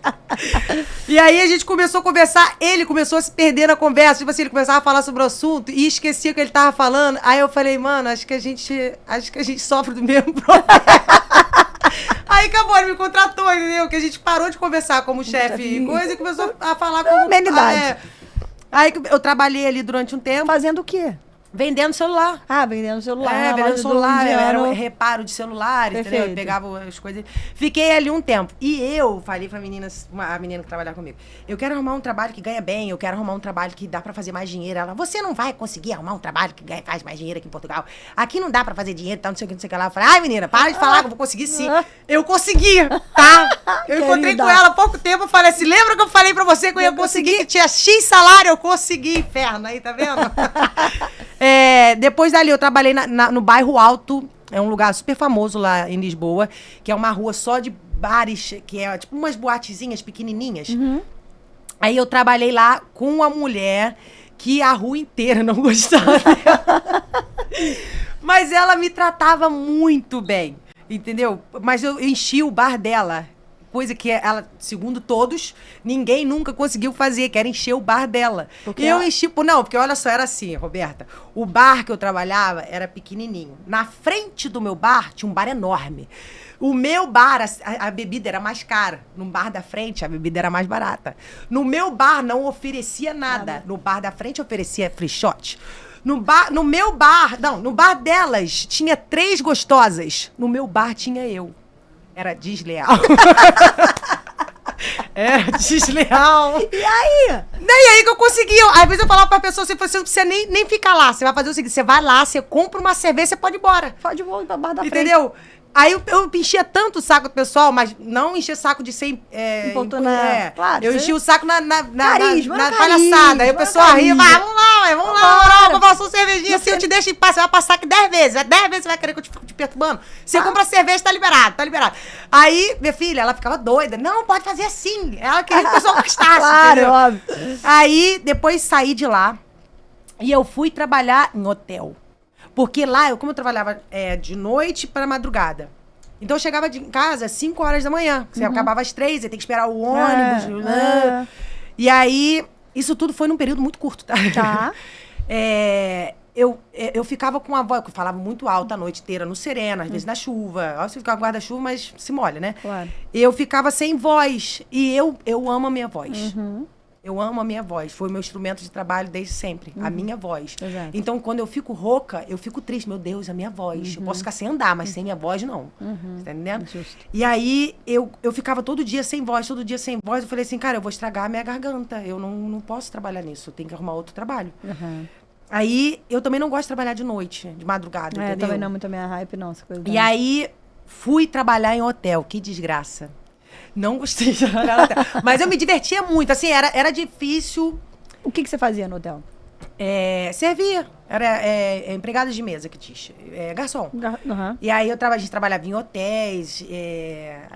E aí a gente começou a conversar, ele começou a se perder na conversa. Tipo assim, ele começava a falar sobre o assunto e esquecia o que ele tava falando. Aí eu falei, mano, acho que a gente sofre do mesmo problema. Aí acabou, ele me contratou, entendeu? Que a gente parou de conversar como chefe e coisa e começou a falar como... Amenidade. Aí eu trabalhei ali durante um tempo. Fazendo o quê? Vendendo celular. Vendendo celular. Vendendo celular. Era um reparo de celulares, Perfeito. entendeu? Eu pegava as coisas. Fiquei ali um tempo. E eu falei pra a menina que trabalhava comigo, eu quero arrumar um trabalho que ganha bem, eu quero arrumar um trabalho que dá pra fazer mais dinheiro. Ela, você não vai conseguir arrumar um trabalho que faz mais dinheiro aqui em Portugal. Aqui não dá pra fazer dinheiro, não sei o que, não sei o que lá. Eu falei, ai menina, para de falar que eu vou conseguir sim. Eu consegui, tá? Eu encontrei com ela há pouco tempo, eu falei assim, lembra que eu falei pra você que eu ia conseguir, que tinha X salário? Eu consegui, inferno, aí, tá vendo? Depois dali eu trabalhei no Bairro Alto, é um lugar super famoso lá em Lisboa, que é uma rua só de bares, que é tipo umas boatezinhas pequenininhas. Uhum. Aí eu trabalhei lá com uma mulher que a rua inteira não gostava dela. Mas ela me tratava muito bem, entendeu? Mas eu enchi o bar dela. Coisa que ela, segundo todos, ninguém nunca conseguiu fazer, que era encher o bar dela. Porque eu enchi... Não, porque olha só, era assim, Roberta. O bar que eu trabalhava era pequenininho. Na frente do meu bar tinha um bar enorme. O meu bar, a bebida era mais cara. No bar da frente, a bebida era mais barata. No meu bar, não oferecia nada. No bar da frente, oferecia free shot. No bar delas, tinha 3 gostosas. No meu bar, tinha eu. Era desleal. Era desleal. E aí? E aí que eu consegui. Às vezes eu falava pra pessoa assim, você não precisa nem ficar lá. Você vai fazer o seguinte, você vai lá, você compra uma cerveja, você pode ir embora. Pode ir pra bar da frente. Entendeu? Aí eu enchia tanto o saco do pessoal, mas não enchia saco de ser... Claro, eu enchia o saco na carisma, palhaçada. Aí o pessoal ria, vamos lá, vou passar uma cervejinha. Se eu te deixo em paz, você vai passar aqui 10 vezes. 10 vezes você vai querer que eu te fique te perturbando. Você compra cerveja, tá liberado. Aí, minha filha, ela ficava doida. Não, pode fazer assim. Ela queria que o pessoal gostasse, claro, entendeu? óbvio. Aí, depois saí de lá e eu fui trabalhar em hotel. Porque lá, como eu trabalhava de noite para madrugada, então eu chegava em casa às 5 horas da manhã. Você acabava às 3, tem que esperar o ônibus. E aí, isso tudo foi num período muito curto, tá? Tá. eu ficava com a voz, eu falava muito alto a noite inteira, no sereno, às vezes na chuva. Você fica com guarda-chuva, mas se molha, né? Claro. Eu ficava sem voz. E eu amo a minha voz. Eu amo a minha voz. Foi o meu instrumento de trabalho desde sempre. A minha voz. Exato. Então, quando eu fico rouca, eu fico triste. Meu Deus, a minha voz. Eu posso ficar sem andar, mas sem minha voz, não. Você tá entendendo? Justo. E aí, eu ficava todo dia sem voz, todo dia sem voz. Eu falei assim, cara, eu vou estragar a minha garganta. Eu não posso trabalhar nisso. Eu tenho que arrumar outro trabalho. Aí, eu também não gosto de trabalhar de noite, de madrugada, entendeu? Também não é muito a minha hype, não, essa coisa. E aí, fui trabalhar em hotel. Que desgraça. Não gostei de trabalhar no hotel. Mas eu me divertia muito. Assim, era difícil. O que você fazia no hotel? Servia. Era empregada de mesa que diz. Garçom. Uhum. E aí, a gente trabalhava em hotéis.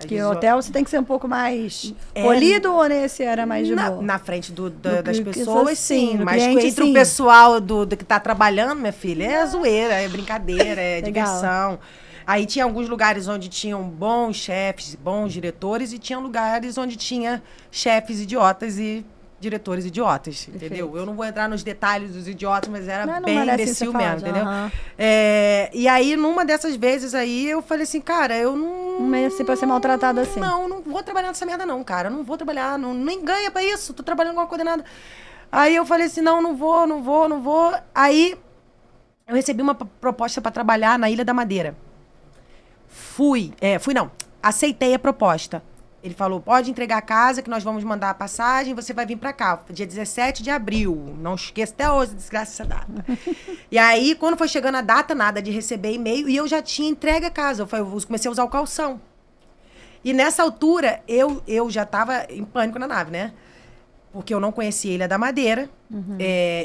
Que hotel você tem que ser um pouco mais polido ou nesse era mais de boa? Na frente das pessoas, sim. No Mas cliente, entre sim. o pessoal do que tá trabalhando, minha filha, é zoeira, é brincadeira, é diversão. Aí tinha alguns lugares onde tinham bons chefes, bons diretores, e tinha lugares onde tinha chefes idiotas e diretores idiotas, entendeu? Perfeito. Eu não vou entrar nos detalhes dos idiotas, mas era Não bem merece imbecil ser mesmo, falado, entendeu? aham. E aí, numa dessas vezes aí, eu falei assim, cara, eu não... Não merece pra ser maltratado assim. Não vou trabalhar nessa merda não, cara. Não vou trabalhar, nem ganha pra isso. Tô trabalhando com uma coisa nada. Aí eu falei assim, não vou. Aí eu recebi uma proposta pra trabalhar na Ilha da Madeira. Aceitei a proposta. Ele falou, pode entregar a casa que nós vamos mandar a passagem, você vai vir pra cá, dia 17 de abril. Não esqueça até hoje, desgraça essa data. E aí, quando foi chegando a data, nada de receber e-mail, e eu já tinha entregue a casa. Eu comecei a usar o calção. E nessa altura, eu já tava em pânico na nave, né? Porque eu não conhecia a Ilha da Madeira.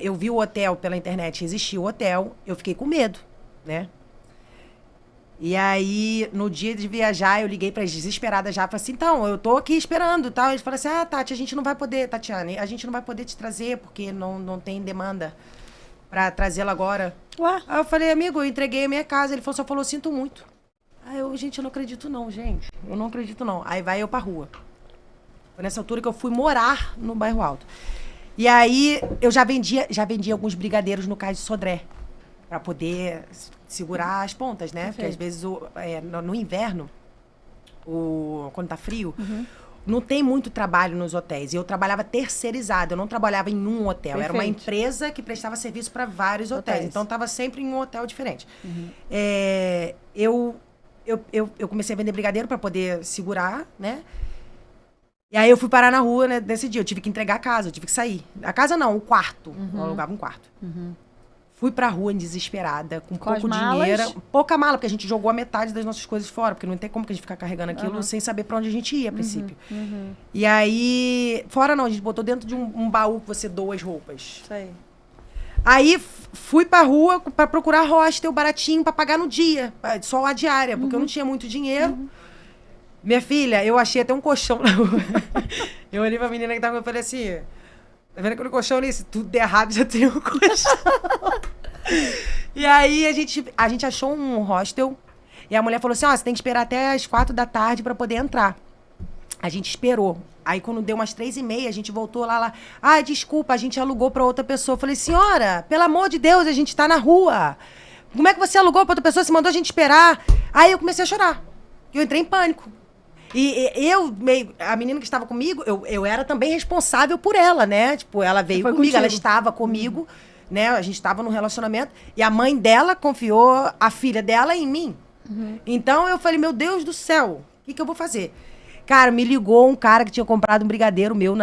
Eu vi o hotel pela internet, existia o hotel. Eu fiquei com medo, né? E aí, no dia de viajar, eu liguei pra eles desesperada já. Falei assim, então, eu tô aqui esperando, tal. Eles falaram assim, Tati, a gente não vai poder, Tatiane, a gente não vai poder te trazer, porque não tem demanda pra trazê-la agora. Ué? Aí eu falei, amigo, eu entreguei a minha casa. Ele só falou, sinto muito. Aí eu não acredito não, gente. Eu não acredito não. Aí vai eu pra rua. Foi nessa altura que eu fui morar no Bairro Alto. E aí, eu já vendia alguns brigadeiros no Cais de Sodré. Pra poder segurar as pontas, né? Porque às vezes no inverno, quando tá frio, não tem muito trabalho nos hotéis. E eu trabalhava terceirizado, eu não trabalhava em um hotel. Perfeito. Era uma empresa que prestava serviço para vários hotéis. Então, estava sempre em um hotel diferente. Eu comecei a vender brigadeiro para poder segurar, né? E aí eu fui parar na rua, né, nesse dia. Eu tive que entregar a casa, eu tive que sair. A casa não, o quarto. Eu alugava um quarto. Fui pra rua desesperada, com pouco dinheiro. Pouca mala, porque a gente jogou a metade das nossas coisas fora, porque não tem como que a gente ficar carregando aquilo sem saber pra onde a gente ia, a princípio. E aí, fora não, a gente botou dentro de um baú que você doa as roupas. Isso aí. Aí fui pra rua pra procurar hostel baratinho pra pagar no dia, só a diária, porque eu não tinha muito dinheiro. Minha filha, eu achei até um colchão na rua. Eu olhei pra menina que tava comigo e falei assim... Tá vendo que no colchão ali, se tudo der errado, já tem um colchão. E aí, a gente achou um hostel. E a mulher falou assim, você tem que esperar até as 4 da tarde pra poder entrar. A gente esperou. Aí, quando deu umas 3h30, a gente voltou lá. Desculpa, a gente alugou pra outra pessoa. Eu falei, senhora, pelo amor de Deus, a gente tá na rua. Como é que você alugou pra outra pessoa? Você mandou a gente esperar. Aí, eu comecei a chorar. Eu entrei em pânico. E a menina que estava comigo, eu era também responsável por ela, né? Tipo, ela veio comigo, contigo. Ela estava comigo, né? A gente estava num relacionamento. E a mãe dela confiou a filha dela em mim. Então, eu falei, meu Deus do céu, o que eu vou fazer? Cara, me ligou um cara que tinha comprado um brigadeiro meu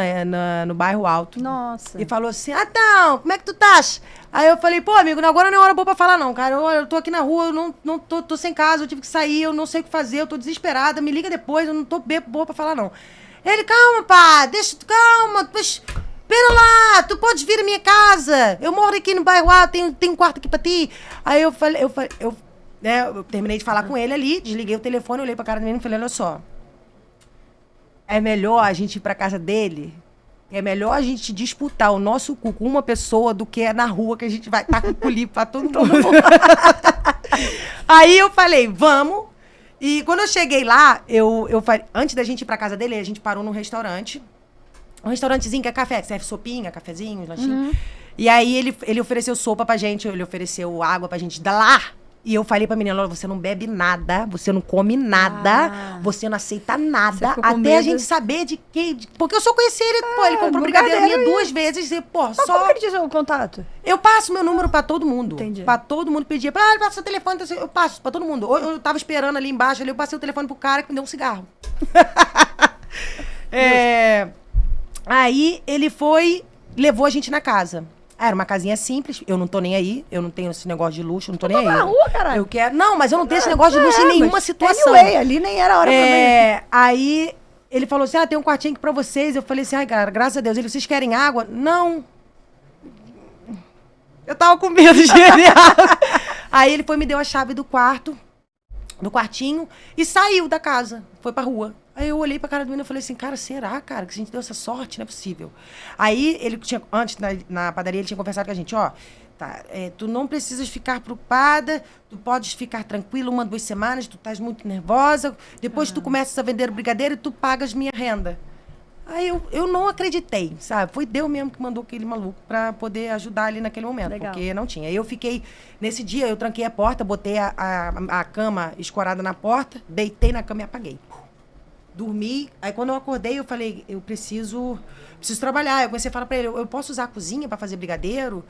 no Bairro Alto. Nossa. E falou assim, então, como é que tu estás? Aí eu falei, pô, amigo, agora não é hora boa pra falar não, cara. Eu tô aqui na rua, eu não tô sem casa, eu tive que sair, eu não sei o que fazer, eu tô desesperada, me liga depois, eu não tô boa pra falar não. Ele, calma, pá, calma, pera lá, tu podes vir à minha casa, eu moro aqui no Bairro Alto, tem um quarto aqui pra ti. Aí eu terminei de falar com ele ali, desliguei o telefone, olhei pra cara dele e falei, olha só, é melhor a gente ir pra casa dele, é melhor a gente disputar o nosso cu com uma pessoa do que na rua que a gente vai estar com o culipo pra todo mundo. Aí eu falei, vamos. E quando eu cheguei lá, eu falei, antes da gente ir pra casa dele, a gente parou num restaurante. Um restaurantezinho que é café, que serve sopinha, cafezinho, lanchinho. E aí ele ofereceu sopa pra gente, ele ofereceu água pra gente dar lá. E eu falei pra menina, olha, você não bebe nada, você não come nada, você não aceita nada, até a gente saber de quem... Porque eu só conheci ele, ele comprou brigadeiro minha 2 vezes e, Mas como que ele diz o contato? Eu passo meu número pra todo mundo. Entendi. Pra todo mundo pedir, passa seu telefone, eu passo pra todo mundo. Eu tava esperando ali embaixo, eu passei o telefone pro cara que me deu um cigarro. Aí ele levou a gente na casa. Era uma casinha simples, eu não tô nem aí, eu não tenho esse negócio de luxo, não tô nem aí. Na rua, caralho. Eu quero... Não, mas eu não tenho esse negócio de luxo em nenhuma situação. Anyway, ali nem era a hora pra ver. Aí ele falou assim, tem um quartinho aqui pra vocês. Eu falei assim, cara, graças a Deus. Ele, vocês querem água? Não. Eu tava com medo de beber água. Aí ele me deu a chave do quartinho, e saiu da casa, foi pra rua. Aí eu olhei pra cara do menino e falei assim, cara, será, cara, que a gente deu essa sorte? Não é possível. Aí ele tinha, antes, na padaria, ele tinha conversado com a gente, tu não precisas ficar preocupada, tu podes ficar tranquila 1, 2 semanas, tu estás muito nervosa, depois tu começas a vender o brigadeiro e tu pagas minha renda. Aí eu não acreditei, sabe? Foi Deus mesmo que mandou aquele maluco pra poder ajudar ali naquele momento. Legal. Porque não tinha. Aí eu fiquei, nesse dia, eu tranquei a porta, botei a cama escorada na porta, deitei na cama e apaguei. Dormi, aí quando eu acordei, eu falei, eu preciso trabalhar. Eu comecei a falar pra ele, eu posso usar a cozinha pra fazer brigadeiro?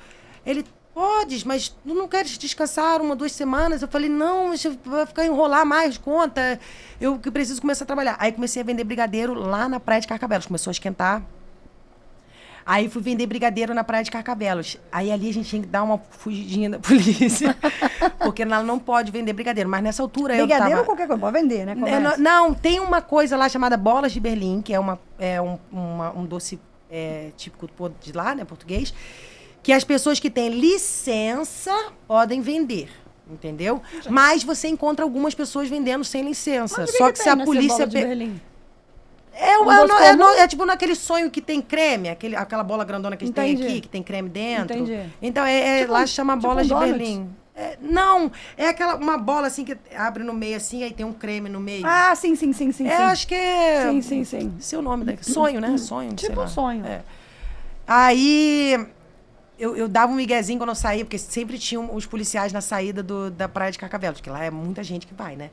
Ele, podes, mas tu não queres descansar 1, 2 semanas? Eu falei, não, mas vai ficar enrolar mais conta. Eu que preciso começar a trabalhar. Aí comecei a vender brigadeiro lá na Praia de Carcavelos. Começou a esquentar. Aí fui vender brigadeiro na Praia de Carcavelos. Aí ali a gente tinha que dar uma fugidinha da polícia. Porque ela não pode vender brigadeiro. Mas nessa altura brigadeiro ou qualquer coisa, pode vender, né? Não, tem uma coisa lá chamada bolas de Berlim, que é um doce típico de lá, né, português, que as pessoas que têm licença podem vender. Entendeu? Mas você encontra algumas pessoas vendendo sem licença. Só que se a polícia... É tipo naquele sonho que tem creme, aquela bola grandona que a gente tem aqui, que tem creme dentro. Entendi. Então, tipo, lá chama bolas de Berlim. Não, é uma bola assim que abre no meio assim, aí tem um creme no meio. Ah, sim. Acho que é... Sim. Seu nome, né? Sonho, né? Sonho, tipo um sonho. Aí... Eu dava um miguezinho quando eu saía, porque sempre tinham os policiais na saída da Praia de Carcavelos, porque lá é muita gente que vai, né?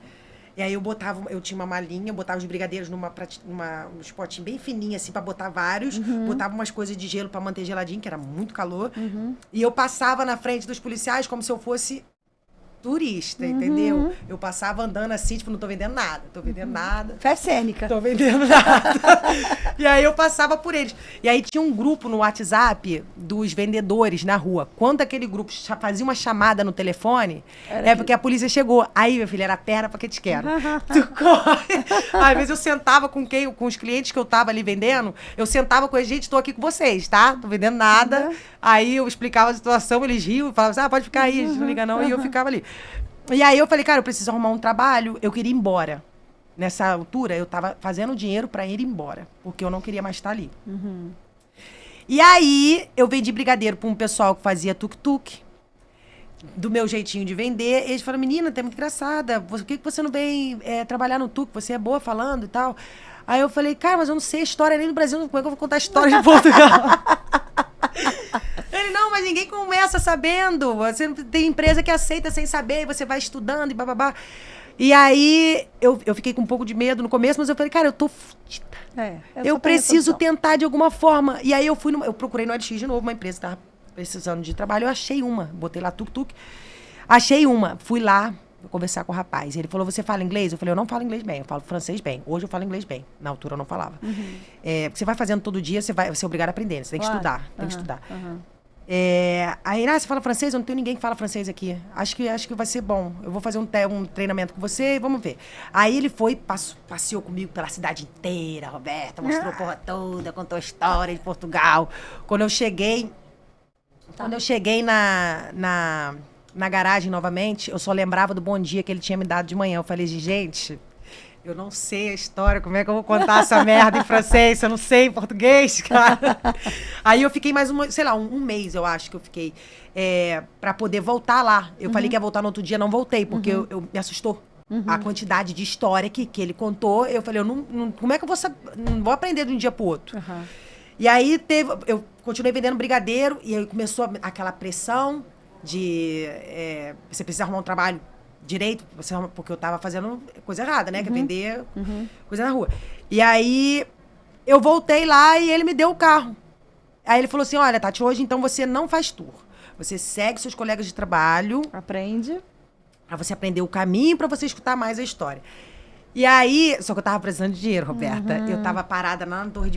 E aí eu tinha uma malinha, eu botava os brigadeiros num potinho bem fininho, assim, pra botar vários. Botava umas coisas de gelo pra manter geladinho, que era muito calor. E eu passava na frente dos policiais como se eu fosse turista, entendeu? Eu passava andando assim, tipo, não tô vendendo nada. Fé cênica. Tô vendendo nada. E aí eu passava por eles. E aí tinha um grupo no WhatsApp dos vendedores na rua. Quando aquele grupo fazia uma chamada no telefone, porque a polícia chegou. Aí, meu filho, era perna pra que te quero. Tu corre. Às vezes eu sentava com os clientes que eu tava ali vendendo, eu sentava com eles, gente, tô aqui com vocês, tá? Tô vendendo nada. Aí eu explicava a situação, eles riam e falavam, pode ficar aí, não liga não. E eu ficava ali. E aí eu falei, cara, eu preciso arrumar um trabalho, eu queria ir embora. Nessa altura, eu tava fazendo dinheiro pra ir embora, porque eu não queria mais estar ali. E aí, eu vendi brigadeiro pra um pessoal que fazia tuk-tuk, do meu jeitinho de vender. Eles falaram, menina, tu é muito engraçada, por que você não vem trabalhar no tuk? Você é boa falando e tal. Aí eu falei, cara, mas eu não sei a história nem do Brasil, como é que eu vou contar a história de Portugal? Ele, não, mas ninguém começa sabendo. Você tem empresa que aceita sem saber, você vai estudando e bababá. E aí, eu fiquei com um pouco de medo no começo, mas eu falei, cara, eu tô fudida. Eu preciso tentar de alguma forma. E aí eu procurei no LX de novo, uma empresa que tava precisando de trabalho. Eu achei uma, botei lá tuk-tuk. Achei uma, fui lá conversar com o rapaz. Ele falou, você fala inglês? Eu falei, eu não falo inglês bem, eu falo francês bem. Hoje eu falo inglês bem. Na altura eu não falava. Porque você vai fazendo todo dia, você é obrigado a aprender. Você tem que estudar, tem que estudar. Aí, você fala francês? Eu não tenho ninguém que fala francês aqui. Acho que vai ser bom. Eu vou fazer um treinamento com você e vamos ver. Aí ele foi, passeou comigo pela cidade inteira, Roberta, mostrou a porra toda, contou a história de Portugal. Quando eu cheguei na garagem novamente, eu só lembrava do bom dia que ele tinha me dado de manhã. Eu falei, gente, eu não sei a história, como é que eu vou contar essa merda em francês? Eu não sei em português, cara. Aí eu fiquei mais um mês, eu acho que eu fiquei, pra poder voltar lá. Eu falei que ia voltar no outro dia, não voltei, porque eu me assustou. A quantidade de história que ele contou. Eu falei, como é que eu vou saber? Não vou aprender de um dia pro outro. E aí continuei vendendo brigadeiro e aí começou aquela pressão de você precisa arrumar um trabalho direito, porque eu tava fazendo coisa errada, né? Que é vender coisa na rua. E aí eu voltei lá e ele me deu o carro. Aí ele falou assim, olha, Tati, hoje então você não faz tour. Você segue seus colegas de trabalho. Aprende. Pra você aprender o caminho, pra você escutar mais a história. E aí, só que eu tava precisando de dinheiro, Roberta. Eu tava parada na torre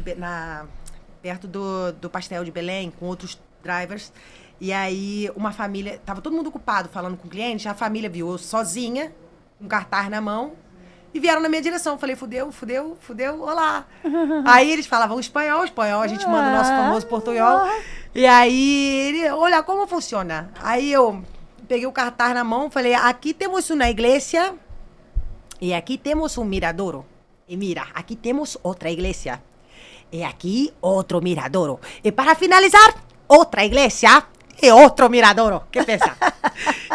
perto do pastel de Belém, com outros drivers. E aí, uma família... Tava todo mundo ocupado, falando com o cliente. A família viu eu sozinha, com um cartaz na mão. E vieram na minha direção. Eu falei, fudeu, olá. Aí eles falavam espanhol. A gente manda o nosso famoso portunhol. E aí, ele, olha, como funciona? Aí eu peguei o cartaz na mão, falei, aqui temos uma igreja e aqui temos um miradouro. E mira, aqui temos outra igreja. E aqui outro miradouro. E para finalizar, outra igreja e outro miradouro. Que pensa?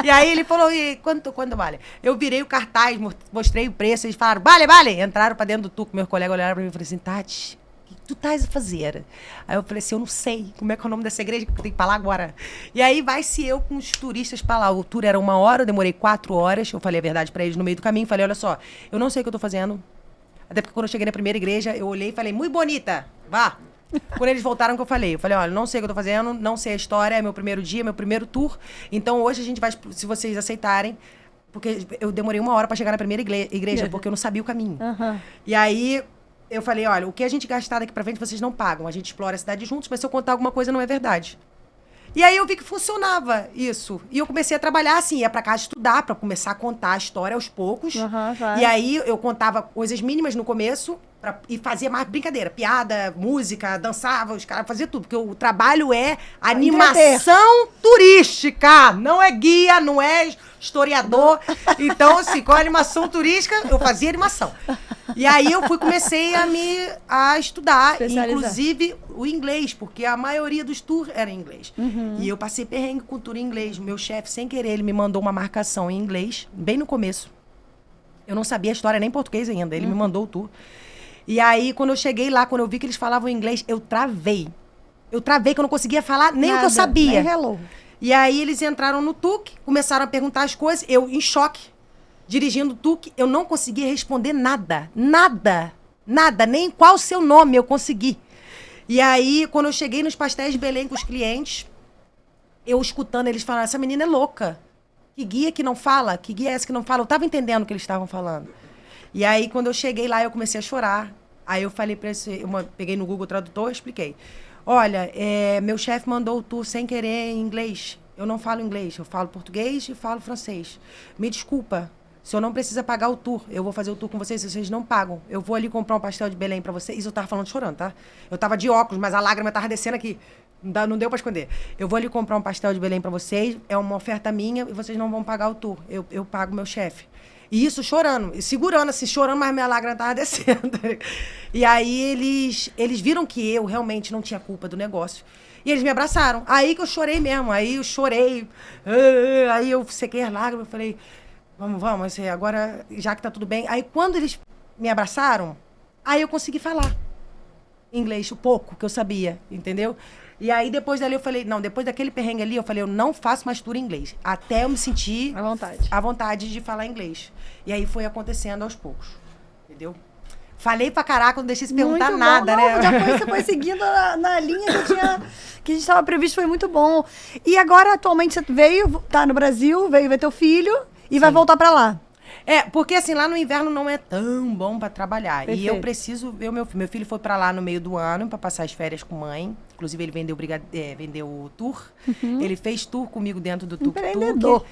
E aí ele falou, e quanto vale? Eu virei o cartaz, mostrei o preço, eles falaram, vale. Entraram pra dentro do tuco, meus colegas olharam pra mim e falaram assim, Tati, o que tu estás a fazer? Aí eu falei assim, eu não sei, como é que é o nome dessa igreja que eu tenho que ir pra lá agora? E aí vai-se eu com os turistas pra lá. O tour era 1 hora, eu demorei 4 horas, eu falei a verdade pra eles no meio do caminho, falei, olha só, eu não sei o que eu tô fazendo. Até porque quando eu cheguei na primeira igreja, eu olhei e falei, muito bonita, vá. Quando eles voltaram, que eu falei, olha, não sei o que eu tô fazendo, não sei a história, é meu primeiro dia, meu primeiro tour. Então hoje a gente vai, se vocês aceitarem, porque eu demorei 1 hora pra chegar na primeira igreja, porque eu não sabia o caminho. E aí eu falei, olha, o que a gente gastar daqui pra frente, vocês não pagam. A gente explora a cidade juntos, mas se eu contar alguma coisa, não é verdade. E aí eu vi que funcionava isso. E eu comecei a trabalhar assim, ia pra casa estudar, pra começar a contar a história aos poucos. E aí eu contava coisas mínimas no começo e fazia mais brincadeira. Piada, música, dançava, os caras faziam tudo. Porque o trabalho é animação turística. Não é guia, não é historiador. Então, assim, com a animação turística, eu fazia animação. E aí comecei a estudar, inclusive o inglês, porque a maioria dos tours era em inglês. E eu passei perrengue com tour em inglês. O meu chefe, sem querer, ele me mandou uma marcação em inglês, bem no começo. Eu não sabia a história nem português ainda, ele me mandou o tour. E aí, quando eu cheguei lá, quando eu vi que eles falavam inglês, eu travei. Que eu não conseguia falar nem o que eu sabia. Nem hello. E aí, eles entraram no tuk, começaram a perguntar as coisas, eu em choque. Dirigindo o tuk, eu não conseguia responder nada, nem qual o seu nome eu consegui. E aí, quando eu cheguei nos pastéis de Belém com os clientes, eu escutando eles falar, essa menina é louca. Que guia que não fala? Que guia é essa que não fala? Eu tava entendendo o que eles estavam falando. E aí, quando eu cheguei lá, eu comecei a chorar. Aí eu falei pra peguei no Google Tradutor e expliquei. Olha, meu chefe mandou o tour sem querer em inglês. Eu não falo inglês, eu falo português e falo francês. Me desculpa. O senhor não precisa pagar o tour. Eu vou fazer o tour com vocês, vocês não pagam. Eu vou ali comprar um pastel de Belém pra vocês. Isso eu tava falando chorando, tá? Eu tava de óculos, mas a lágrima tava descendo aqui. Não deu pra esconder. Eu vou ali comprar um pastel de Belém pra vocês. É uma oferta minha e vocês não vão pagar o tour. Eu pago meu chefe. E isso chorando, segurando assim, chorando, mas minha lágrima tava descendo. E aí eles viram que eu realmente não tinha culpa do negócio. E eles me abraçaram. Aí que eu chorei mesmo. Aí eu chorei. Aí eu sequei as lágrimas. Eu falei... Vamos, agora, já que tá tudo bem. Aí, quando eles me abraçaram, aí eu consegui falar inglês, o pouco que eu sabia, entendeu? E aí, depois dali, eu falei, não, depois daquele perrengue ali, eu falei, eu não faço mais tour em inglês. Até eu me sentir à vontade de falar inglês. E aí, foi acontecendo aos poucos, entendeu? Falei pra caraca, não deixei se perguntar muito nada, bom. né? Não, você foi seguindo na linha que a gente estava previsto, foi muito bom. E agora, atualmente, você tá no Brasil, veio ver teu filho... E vai voltar pra lá. Porque assim, lá no inverno não é tão bom pra trabalhar. Perfeito. E eu preciso ver o meu filho. Meu filho foi pra lá no meio do ano pra passar as férias com mãe. Inclusive, ele vendeu o tour. Ele fez tour comigo dentro do tuk-tuk. Empreendedor.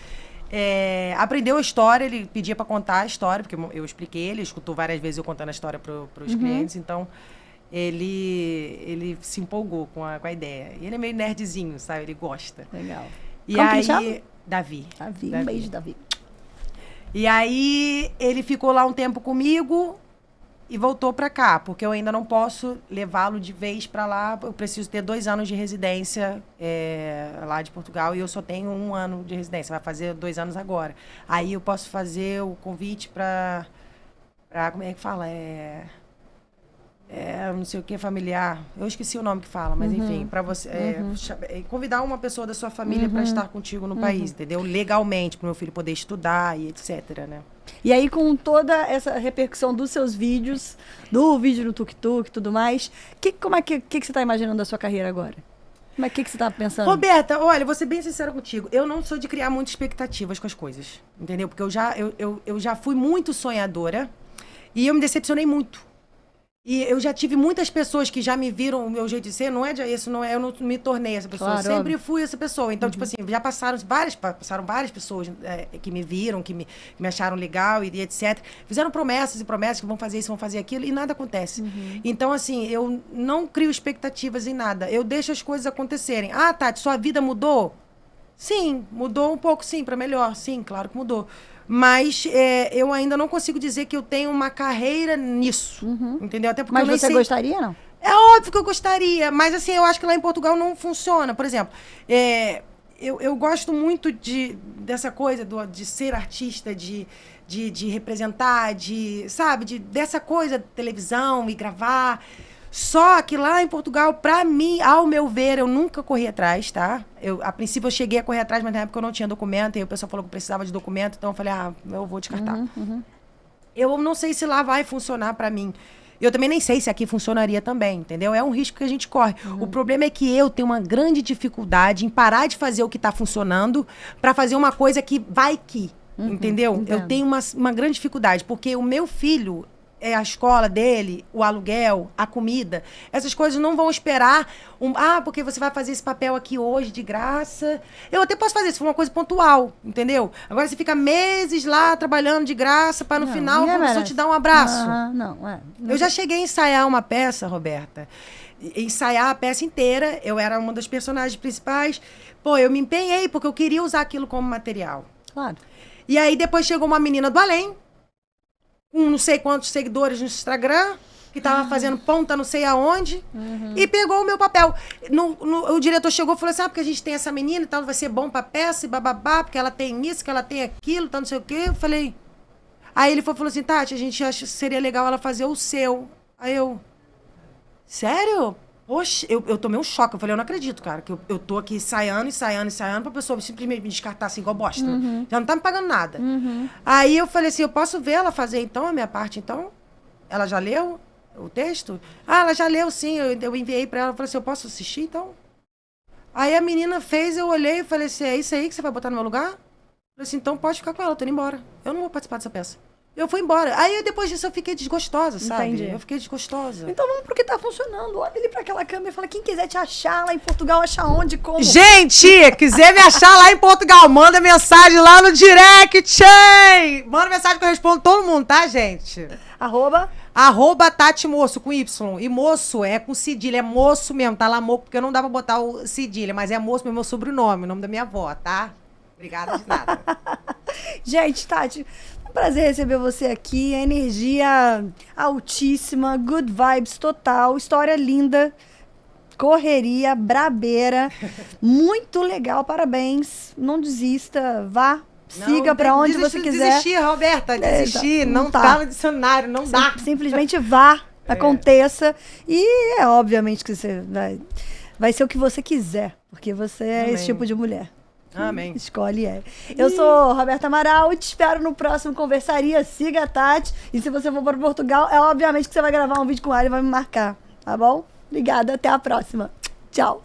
Aprendeu a história, ele pedia pra contar a história, porque eu expliquei, ele escutou várias vezes eu contando a história pros clientes. Então, ele se empolgou com a ideia. E ele é meio nerdzinho, sabe? Ele gosta. Legal. E como aí, que ele chama? Davi. Um beijo, Davi. E aí, ele ficou lá um tempo comigo e voltou pra cá, porque eu ainda não posso levá-lo de vez pra lá. Eu preciso ter 2 anos de residência lá de Portugal e eu só tenho 1 ano de residência. Vai fazer 2 anos agora. Aí eu posso fazer o convite pra como é que fala? não sei o que, familiar. Eu esqueci o nome que fala, mas enfim, para você convidar uma pessoa da sua família para estar contigo no país, entendeu? Legalmente, para o meu filho poder estudar e etc, né? E aí, com toda essa repercussão dos seus vídeos, do vídeo no Tuk-Tuk e tudo mais, como é que você está imaginando da sua carreira agora? Como é que você está pensando? Roberta, olha, vou ser bem sincera contigo. Eu não sou de criar muitas expectativas com as coisas, entendeu? Porque eu já fui muito sonhadora e eu me decepcionei muito. E eu já tive muitas pessoas que já me viram o meu jeito de ser, eu não me tornei essa pessoa, claro, eu sempre fui essa pessoa. Então, tipo assim, já passaram várias pessoas que me viram, que me acharam legal e etc. Fizeram promessas e promessas que vão fazer isso, vão fazer aquilo e nada acontece. Então, assim, eu não crio expectativas em nada, eu deixo as coisas acontecerem. Ah, Tati, sua vida mudou? Sim, mudou um pouco, sim, para melhor, sim, claro que mudou. Mas eu ainda não consigo dizer que eu tenho uma carreira nisso, entendeu? Até porque mas eu nem você sei... gostaria, não? É óbvio que eu gostaria, mas assim, eu acho que lá em Portugal não funciona. Por exemplo, eu gosto muito dessa coisa de ser artista, de representar, dessa coisa de televisão e gravar. Só que lá em Portugal, pra mim, ao meu ver, eu nunca corri atrás, tá? A princípio eu cheguei a correr atrás, mas na época eu não tinha documento, e o pessoal falou que precisava de documento, então eu falei, eu vou descartar. Eu não sei se lá vai funcionar pra mim. Eu também nem sei se aqui funcionaria também, entendeu? É um risco que a gente corre. O problema é que eu tenho uma grande dificuldade em parar de fazer o que tá funcionando pra fazer uma coisa que vai que, entendeu? Entendo. Eu tenho uma grande dificuldade, porque o meu filho... a escola dele, o aluguel, a comida, essas coisas não vão esperar porque você vai fazer esse papel aqui hoje de graça. Eu até posso fazer, se for uma coisa pontual, entendeu? Agora você fica meses lá trabalhando de graça para no final a pessoa te dar um abraço. Eu já cheguei a ensaiar uma peça, Roberta, ensaiar a peça inteira, eu era uma das personagens principais. Pô, eu me empenhei porque eu queria usar aquilo como material. Claro. E aí depois chegou uma menina do além, com não sei quantos seguidores no Instagram, que tava fazendo ponta não sei aonde, e pegou o meu papel. O diretor chegou e falou assim, porque a gente tem essa menina e tal, vai ser bom pra peça e bababá, porque ela tem isso, que ela tem aquilo, tal, não sei o quê. Eu falei... Aí ele falou assim, Tati, a gente acha que seria legal ela fazer o seu. Aí eu... Sério? Poxa, eu tomei um choque. Eu falei, eu não acredito, cara, que eu tô aqui ensaiando pra pessoa simplesmente me descartar assim, igual bosta. Já não tá me pagando nada. Aí eu falei assim, eu posso ver ela fazer então a minha parte, então? Ela já leu o texto? Ela já leu, sim. Eu enviei pra ela, eu falei assim, eu posso assistir, então? Aí a menina fez, eu olhei e falei assim, é isso aí que você vai botar no meu lugar? Eu falei assim, então pode ficar com ela, eu tô indo embora. Eu não vou participar dessa peça. Eu fui embora. Aí, depois disso, eu fiquei desgostosa, sabe? Entendi. Eu fiquei desgostosa. Então vamos pro que tá funcionando. Olha ali pra aquela câmera e fala, quem quiser te achar lá em Portugal, acha onde, como? Gente, quiser me achar lá em Portugal, manda mensagem lá no direct, hein? Manda mensagem que eu respondo todo mundo, tá, gente? @ Tati Moço, com Y. E moço é com cedilha, é moço mesmo, tá lá, moço, porque não dá pra botar o cedilha, mas é moço mesmo, meu sobrenome, o nome da minha avó, tá? Obrigada de nada. Gente, Tati, um prazer receber você aqui. Energia altíssima, good vibes total, história linda, correria, brabeira. Muito legal, parabéns. Não desista, vá. Siga pra onde você quiser. Desistir, Roberta, desistir. Não tá no dicionário, não dá. Simplesmente vá, aconteça. E obviamente que você vai ser o que você quiser, porque você é esse tipo de mulher. Amém. Escolhe Eu sou Roberta Amaral e te espero no próximo Conversaria. Siga a Tati. E se você for para Portugal, obviamente que você vai gravar um vídeo com ela e vai me marcar. Tá bom? Obrigada, até a próxima. Tchau.